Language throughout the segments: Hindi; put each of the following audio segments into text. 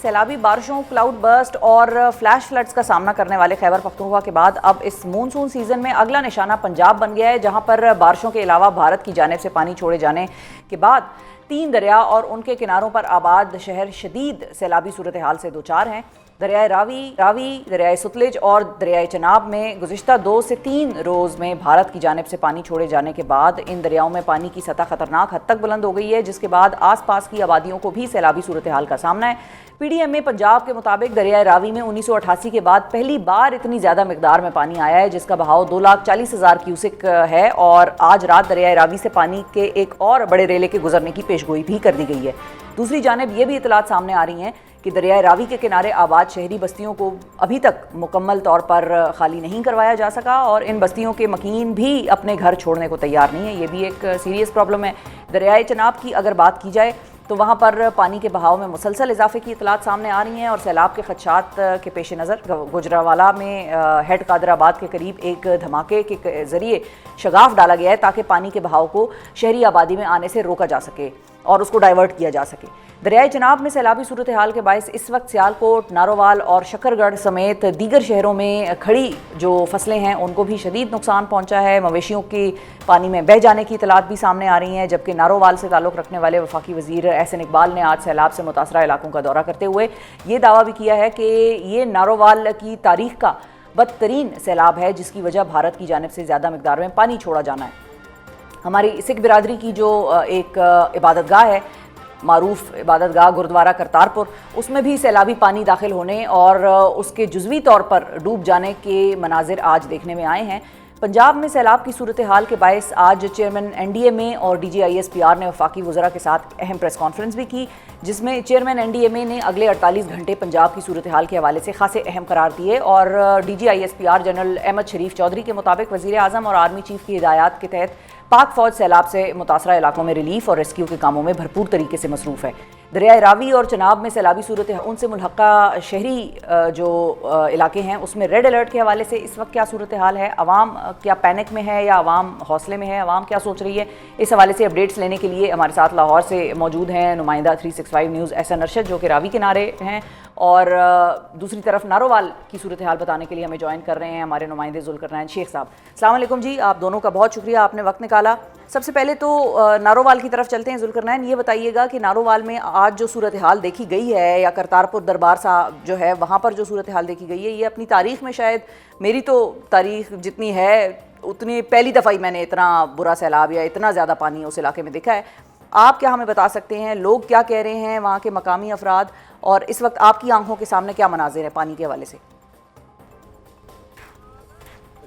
सैलाबी बारिशों, क्लाउड बर्स्ट और फ्लैश फ्लड्स का सामना करने वाले खैबर पख्तूनख्वा के बाद अब इस मानसून सीजन में अगला निशाना पंजाब बन गया है, जहां पर बारिशों के अलावा भारत की जानिब से पानी छोड़े जाने के बाद 3 दरिया और उनके किनारों पर आबाद शहर शदीद सैलाबी सूरत हाल से दोचार हैं। दरियाए रावी, दरियाए सतलुज और दरियाए चनाब में गुज़िश्ता 2 से 3 रोज़ में भारत की जानिब से पानी छोड़े जाने के बाद इन दरियाओं में पानी की सतह खतरनाक हद तक बुलंद हो गई है, जिसके बाद आसपास की आबादियों को भी सैलाबी सूरत हाल का सामना है। PDM पंजाब के मुताबिक दरियाए रावी में 1988 के बाद पहली बार इतनी ज़्यादा मिकदार में पानी आया है, जिसका बहाव 2,40,000 क्यूसिक है और आज रात दरियाए रावी से पानी के एक और बड़े रेले के गुजरने की पेशगोई भी कर दी गई है। दूसरी जानिब ये भी इतलात सामने आ रही हैं कि दरियाए रावी के किनारे आबाद शहरी बस्तियों को अभी तक मुकम्मल तौर पर खाली नहीं करवाया जा सका और इन बस्तियों के मकीन भी अपने घर छोड़ने को तैयार नहीं है। ये भी एक सीरियस प्रॉब्लम है। दरियाए चनाब की अगर बात की जाए तो वहाँ पर पानी के बहाव में मुसलसल इजाफे की इतलात सामने आ रही हैं और सैलाब के खदशात के पेश नज़र गुजरावाला में हेड कादराबाद के करीब एक धमाके के ज़रिए शगाफ डाला गया है ताकि पानी के बहाव को शहरी आबादी में आने से रोका जा सके और उसको डाइवर्ट किया जा सके। दरियाए चनाब में सैलाबी सूरत हाल के बायस इस वक्त सियालकोट, नारोवाल और शकरगढ़ समेत दीगर शहरों में खड़ी जो फसलें हैं उनको भी शदीद नुकसान पहुंचा है। मवेशियों की पानी में बह जाने की इतलात भी सामने आ रही हैं, जबकि नारोवाल से ताल्लुक़ रखने वाले वफाकी वज़ीर एहसन इकबाल ने आज सैलाब से मुतासरा इलाकों का दौरा करते हुए ये दावा भी किया है कि ये नारोवाल की तारीख का बदतरीन सैलाब है, जिसकी वजह भारत की जानिब से ज़्यादा मिकदार में पानी छोड़ा जाना है। हमारी सिख बिरादरी की जो एक इबादतगाह है, मारूफ इबादतगाह गुरुद्वारा करतारपुर, उसमें भी सैलाबी पानी दाखिल होने और उसके जुज़वी तौर पर डूब जाने के मनाजिर आज देखने में आए हैं। पंजाब में सैलाब की सूरत हाल के बायस आज चेयरमैन NDMA और DGISPR ने वफाकी वज़रा के साथ अहम प्रेस कॉन्फ्रेंस भी की, जिसमें चेयरमैन NDMA ने अगले 48 घंटे पंजाब की सूरत हाल के हवाले से खासे अहम करार दिए और DGISPR जनरल अहमद शरीफ चौधरी के मुताबिक वज़ीर आज़म और आर्मी चीफ की हिदायत के तहत पाक फ़ौज सैलाब से मुतासरा इलाकों में रिलीफ और रेस्क्यू के कामों में भरपूर तरीके से मसरूफ़ है। दरियाए रावी और चनाब में सैलाबी सूरत उनसे मुल्हक़ा शहरी जो इलाके हैं उसमें रेड अलर्ट के हवाले से इस वक्त क्या सूरत हाल है, अवाम क्या पैनिक में है या अवाम हौसले में है, अवाम क्या सोच रही है, इस हवाले से अपडेट्स लेने के लिए हमारे साथ लाहौर से मौजूद हैं नुमाइंदा 365 न्यूज़ एहसन अरशद, जो कि रावी किनारे हैं, और दूसरी तरफ नारोवाल की सूरत हाल बताने के लिए हमें ज्वाइन कर रहे हैं हमारे नुमाइंदे जुल्करनैन शेख साहब। अस्सलाम वालेकुम जी, आप दोनों का बहुत शुक्रिया, आपने वक्त निकाला। सबसे पहले तो नारोवाल की तरफ चलते हैं। जुल्करनैन, ये बताइएगा कि नारोवाल में आज जो सूरत हाल देखी गई है या करतारपुर दरबार साहब जो है वहाँ पर जो सूरत हाल देखी गई है, ये अपनी तारीख़ में शायद, मेरी तो तारीख़ जितनी है उतनी पहली दफ़ा ही मैंने इतना बुरा सैलाब या इतना ज़्यादा पानी उस इलाके में देखा है। आप क्या हमें बता सकते हैं, लोग क्या कह रहे हैं, वहाँ के मकामी अफराद, और इस वक्त आपकी आंखों के सामने क्या मनाजिर है पानी के हवाले से?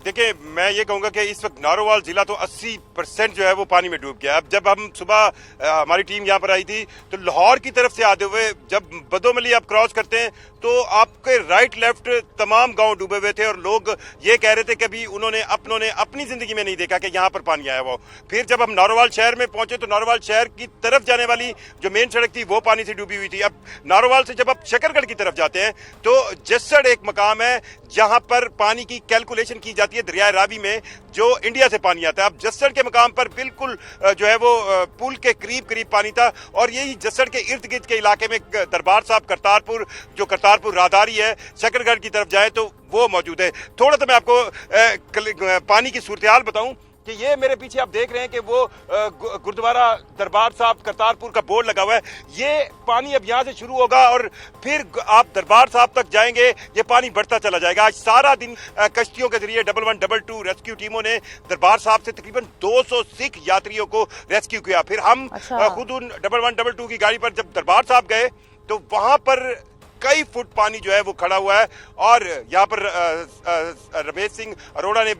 देखिए, मैं ये कहूँगा कि इस वक्त नारोवाल जिला तो 80% जो है वो पानी में डूब गया। अब जब हम सुबह हमारी टीम यहाँ पर आई थी तो लाहौर की तरफ से आते हुए जब बदोमली आप क्रॉस करते हैं तो आपके राइट लेफ्ट तमाम गांव डूबे हुए थे और लोग ये कह रहे थे कि अभी उन्होंने अपनी जिंदगी में नहीं देखा कि यहाँ पर पानी आया हुआ। फिर जब हम नारोवाल शहर में पहुंचे तो नारोवाल शहर की तरफ जाने वाली जो मेन सड़क थी वो पानी से डूबी हुई थी। अब नारोवाल से जब आप शकरगढ़ की तरफ जाते हैं तो जस्सड़ एक मकाम है जहां पर पानी की कैलकुलेशन की जाती है दरिया रावी में जो इंडिया से पानी आता है। अब जस्सड़ के मकाम पर बिल्कुल जो है वो पुल के करीब पानी था और यही जस्सड़ के इर्द गिर्द के इलाके में दरबार साहब करतारपुर, जो करतारपुर राहदारी है, शकरगढ़ की तरफ जाए तो वो मौजूद है। थोड़ा सा मैं आपको पानी की सूरत हाल बताऊं कि ये मेरे पीछे आप देख रहे हैं कि वो गुरुद्वारा दरबार साहब करतारपुर का बोर्ड लगा हुआ है। ये पानी अब यहाँ से शुरू होगा और फिर आप दरबार साहब तक जाएंगे, ये पानी बढ़ता चला जाएगा। आज सारा दिन कश्तियों के जरिए 1112 रेस्क्यू टीमों ने दरबार साहब से तकरीबन 200 सिख यात्रियों को रेस्क्यू किया। फिर हम खुद उन 1112 की गाड़ी पर जब दरबार साहब गए तो वहां पर कई फुट पानी जो है वो खड़ा हुआ है और यहाँ पर रमेश सिंह अरोड़ा ने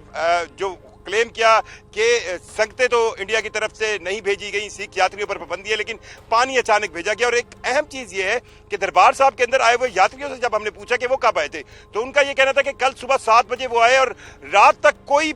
जो क्लेम किया कि संगतें तो इंडिया की तरफ से नहीं भेजी गई, सिख यात्रियों पर पाबंदी है, लेकिन पानी अचानक भेजा गया। और एक अहम चीज ये है कि दरबार साहब के अंदर आए हुए यात्रियों से जब हमने पूछा कि वो कब आए थे तो उनका ये कहना था कि कल सुबह 7 बजे वो आए और रात तक कोई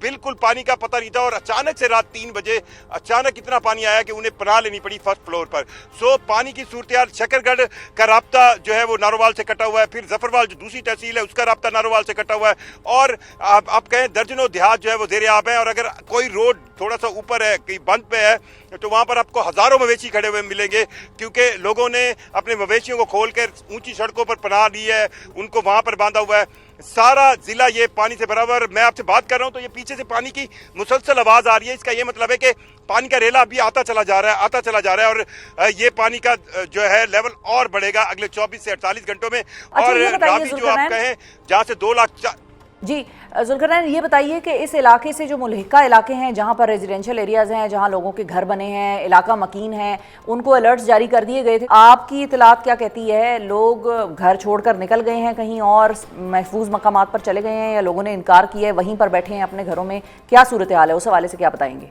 बिल्कुल पानी का पता नहीं था और अचानक से रात 3 बजे अचानक इतना पानी आया कि उन्हें पनाह लेनी पड़ी फर्स्ट फ्लोर पर। सो पानी की सूरत हाल, शकरगढ़ का राब्ता जो है वो नारोवाल से कटा हुआ है, फिर जफरवाल जो दूसरी तहसील है उसका राब्ता नारोवाल से कटा हुआ है और आप कहें दर्जनों देहात जो है वो ज़ेरे आब है। और अगर कोई रोड थोड़ा सा ऊपर है, कहीं बंद पे है, तो वहां पर आपको हजारों मवेशी खड़े हुए मिलेंगे, क्योंकि लोगों ने अपने मवेशियों को खोलकर ऊंची सड़कों पर पनाह दी है, उनको वहां पर बांधा हुआ है। सारा जिला ये पानी से बराबर। मैं आपसे बात कर रहा हूं तो ये पीछे से पानी की मुसलसल आवाज आ रही है। इसका ये मतलब है कि पानी का रेला अभी आता चला जा रहा है, आता चला जा रहा है, और ये पानी का जो है लेवल और बढ़ेगा अगले 24 से 48 घंटों में। और रावी जो आप कहें जहां से 2 लाख जी जुल्करनैन, ये बताइए कि इस इलाके से जो मुल्हिका इलाके हैं, जहां पर रेजिडेंशियल एरियाज हैं, जहां लोगों के घर बने हैं, इलाका मकीन है, उनको अलर्ट्स जारी कर दिए गए थे। आपकी इतलात क्या कहती है? लोग घर छोड़कर निकल गए हैं, कहीं और महफूज मकामात पर चले गए हैं, या लोगों ने इनकार किया है, वहीं पर बैठे हैं अपने घरों में? क्या सूरत हाल है, उस हवाले से क्या बताएंगे?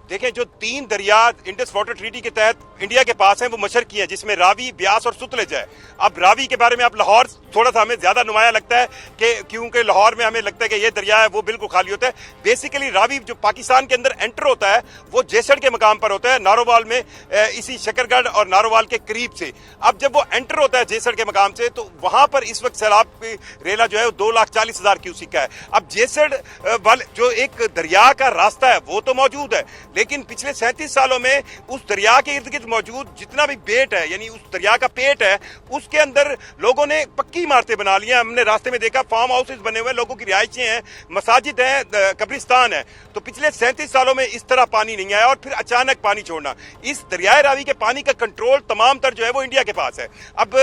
देखिए, जो 3 दरिया इंडस वाटर ट्रीटी के तहत इंडिया के पास हैं वो मशरकी हैं, जिसमें रावी, ब्यास और सतलज है। अब रावी के बारे में आप लाहौर थोड़ा सा हमें ज्यादा नुमाया लगता है कि क्योंकि लाहौर में हमें लगता है कि ये दरिया है वो बिल्कुल खाली होता है। बेसिकली रावी जो पाकिस्तान के अंदर एंटर होता है वो जेसड़ के मकाम पर होता है, नारोवाल में, इसी शकरगढ़ और नारोवाल के करीब से। अब जब वो एंटर होता है जेसड़ के मकाम से, तो वहां पर इस वक्त सैलाब की रेला जो है वो 2,40,000 क्यूसिक का है। अब जेसड़ वाले जो एक दरिया का रास्ता है वो तो मौजूद है, लेकिन पिछले 37 सालों में उस दरिया के इर्द गिर्द मौजूद जितना भी बेट है, यानी उस दरिया का पेट है, उसके अंदर लोगों ने पक्की इमारतें बना ली हैं। हमने रास्ते में देखा फार्म हाउसेस बने हुए, लोगों की रिहायशें हैं, मसाजिद हैं, कब्रिस्तान है। तो पिछले 37 सालों में इस तरह पानी नहीं आया, और फिर अचानक पानी छोड़ना। इस दरियाए रावी के पानी का कंट्रोल तमाम तर जो है वो इंडिया के पास है। अब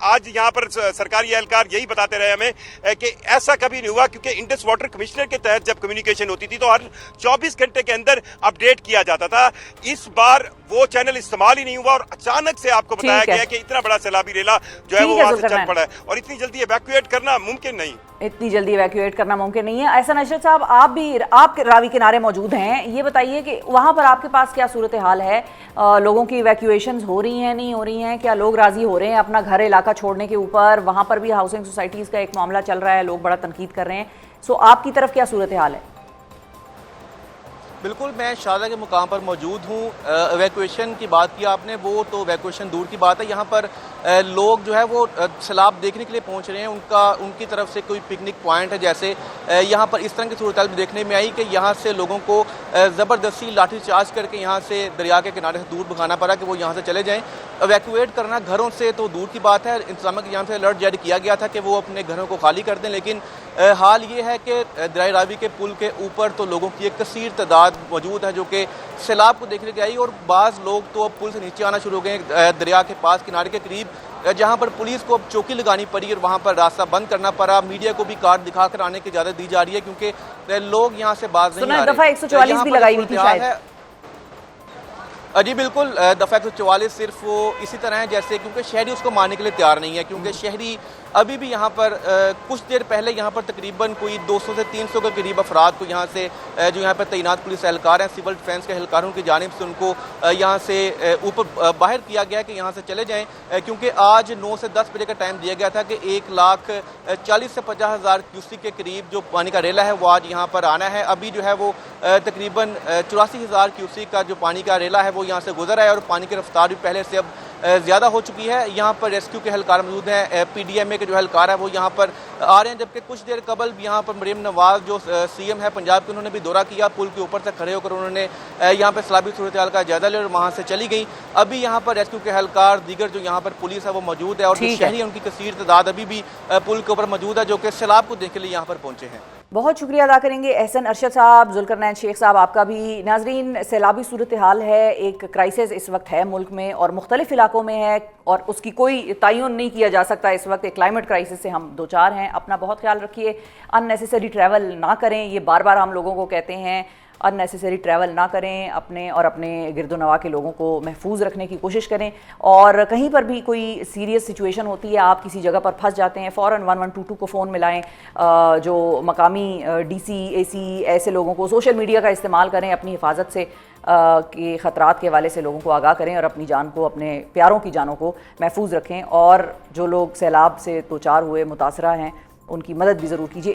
आज यहाँ पर सरकारी एहलकार यही बताते रहे हमें कि ऐसा कभी नहीं हुआ, क्योंकि इंडस वाटर कमिश्नर के तहत जब कम्युनिकेशन होती थी तो हर 24 घंटे के अंदर अपडेट किया जाता था। इस बार वो चैनल इस्तेमाल ही नहीं हुआ, और अचानक से आपको बताया गया कि इतना बड़ा सैलाबी रेला जो है वो वहां से चल पड़ा है, और इतनी जल्दी इवैक्यूएट करना मुमकिन नहीं। इतनी जल्दी इवैक्यूएट करना मुमकिन नहीं है। ऐसा नशरत साहब, आप रावी किनारे मौजूद हैं, ये बताइए कि वहां पर आपके पास क्या सूरत हाल है? लोगों की इवैक्यूएशंस हो रही हैं, नहीं हो रही हैं? क्या लोग राजी हो रहे हैं अपना घर इलाका छोड़ने के ऊपर? वहां पर भी हाउसिंग सोसाइटीज का एक मामला चल रहा है, लोग बड़ा तनकीद कर रहे हैं। सो आपकी तरफ क्या सूरत हाल है? बिल्कुल, मैं शारजा के मुकाम पर मौजूद हूँ। इवैक्यूएशन की बात की आपने, वो तो इवैक्यूएशन दूर की बात है। यहाँ पर लोग जो है वो सैलाब देखने के लिए पहुँच रहे हैं। उनकी तरफ से कोई पिकनिक पॉइंट है, जैसे यहाँ पर इस तरह की सूरत हाल देखने में आई कि यहाँ से लोगों को ज़बरदस्ती लाठी चार्ज करके यहाँ से दरिया के किनारे से दूर भगाना पड़ा कि वो यहाँ से चले जाएँ। इवैक्यूएट करना घरों से तो दूर की बात है, इंतजाम की यहाँ से अलर्ट जारी किया गया था कि वो अपने घरों को खाली कर दें, लेकिन हाल ये है कि दरिया रावी के पुल के ऊपर तो लोगों की एक कसीर तादाद मौजूद है जो कि सैलाब को देखने के आई, और बाज़ लोग तो अब पुल से नीचे आना शुरू हो गए दरिया के पास किनारे के करीब, जहां पर पुलिस को अब चौकी लगानी पड़ी और वहां पर रास्ता बंद करना पड़ा। मीडिया को भी कार्ड दिखाकर आने की इजाज़त दी जा रही है, क्योंकि लोग यहां से बाज नहीं आ रहे। दफा 144 भी लगाई हुई थी शायद। जी बिल्कुल, दफ़ा 144 सिर्फ वो इसी तरह है जैसे, क्योंकि शहरी उसको मानने के लिए तैयार नहीं है, क्योंकि शहरी अभी भी यहाँ पर कुछ देर पहले यहाँ पर तकरीबन कोई 200 से 300 के करीब अफराद को यहाँ से जो यहाँ पर तैनात पुलिस एहलकार हैं, सिविल डिफेंस के एहलकारों की जानिब से उनको यहाँ से ऊपर बाहर किया गया कि यहाँ से चले जाएँ, क्योंकि आज 9 से 10 बजे का टाइम दिया गया था कि 1,40,000 से 50,000 क्यूसिक के करीब जो पानी का रेला है वो आज यहाँ पर आना है। अभी जो है वो तकरीबन 84,000 क्यूसिक का जो पानी का रेला है वो यहाँ से गुजर है, और पानी की रफ्तार भी पहले से अब ज़्यादा हो चुकी है। यहाँ पर रेस्क्यू के एहलकार मौजूद हैं, PDMA के जो एहलकार है वो यहाँ पर आ रहे हैं, जबकि कुछ देर कबल यहाँ पर मरीम नवाज जो CM है पंजाब के, उन्होंने भी दौरा किया। पुल के ऊपर से खड़े होकर उन्होंने यहाँ पर सैलाबी सूरत हाल का जायजा लिया और वहाँ से चली गई। अभी यहाँ पर रेस्क्यू के एहलकार, दीगर जो यहाँ पर पुलिस है वो मौजूद है, और जो शहरी है उनकी कसीर तादाद अभी भी पुल के ऊपर मौजूद है, जो कि सैलाब को देखने के लिए यहाँ पर पहुँचे हैं। बहुत शुक्रिया अदा करेंगे एहसन अरशद साहब, जुल्करनैन शेख साहब, आपका भी। नाजरीन, सैलाबी सूरत हाल है, एक क्राइसिस इस वक्त है मुल्क में और मुख्तलिफ इलाकों में है, और उसकी कोई तयन नहीं किया जा सकता। इस वक्त एक क्लाइमेट क्राइसिस से हम दो चार हैं। अपना बहुत ख्याल रखिए, अननेसेसरी ट्रैवल ना करें, ये बार बार हम लोगों को कहते हैं, अननेसेसरी ट्रैवल ना करें, अपने और अपने गिरदोनवा के लोगों को महफूज रखने की कोशिश करें। और कहीं पर भी कोई सीरियस सिचुएशन होती है, आप किसी जगह पर फंस जाते हैं, फ़ौरन 1122 को फ़ोन मिलाएं। जो मकामी DC AC ऐसे लोगों को, सोशल मीडिया का इस्तेमाल करें अपनी हिफाजत से के ख़तरात के हवाले से लोगों को आगाह करें, और अपनी जान को, अपने प्यारों की जानों को महफूज रखें। और जो लोग सैलाब से दो चार हुए, मुतासरा हैं, उनकी मदद भी ज़रूर कीजिए।